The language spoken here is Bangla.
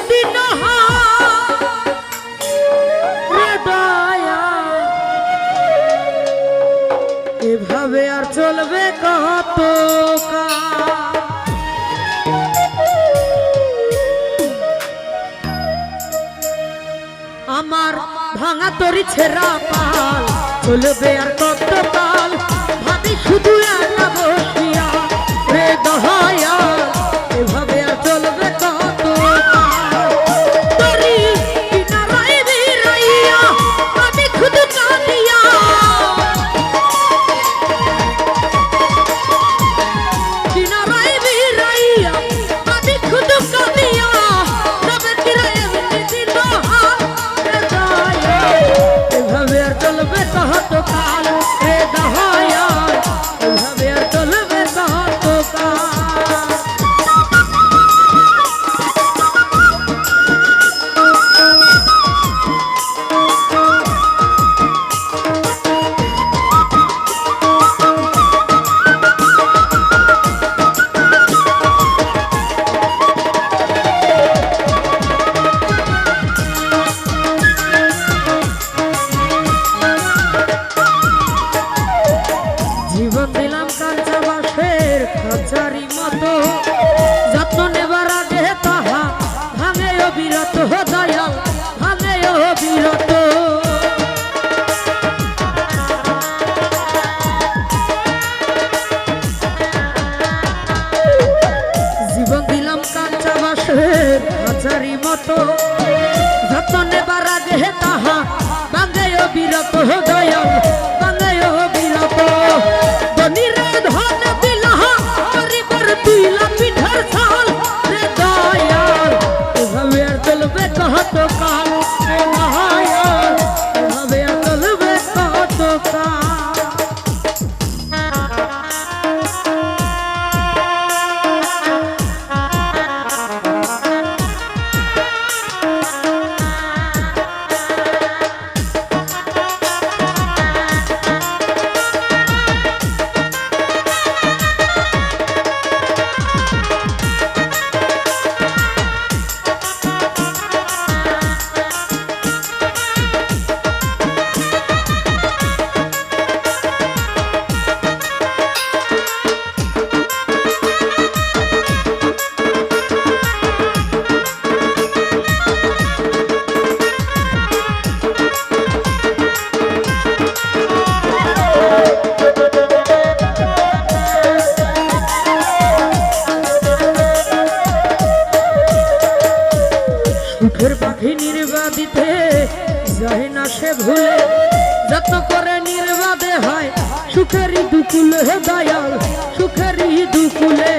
দিন এভাবে আর চলবে কত আমার ভাঙা তরি ছেঁড়া পাল চলবে আর কত কাল ভাবি শুধু একা বসিয়া রে দহায়া এভাবে আর চলবে কত তরি কিনারায় বেরাইয়া ভাবি শুধু কাঁদিয়া কিনারায় বেরাইয়া ভাবি শুধু কাঁদিয়া তবে কিরায় এমনি এভাবে আর চলবে কত কাল রে দহায়া এভাবে আর চলবে কত কাল জীবন দিলাম কাঁচা বাঁশের খাঁচারি মতো যত্ন নেবার আগে তাহা ভাঙে অবিরত দয়াল ভাঙে অবিরত জীবন দিলাম কাঁচা বাঁশের খাঁচারি মতো যত্ন নেবার আগে তাহা ভাঙে অবিরত দয়াল ভাঙে অবিরত চলবে কত কাল এভাবে চলবে কত কাল সুখের পাখি নির্বাদিতে যায় না সে ভুলে যত করে নির্বাদে হয় সুখেরই দুকুলে দয়াল সুখেরই দুকুলে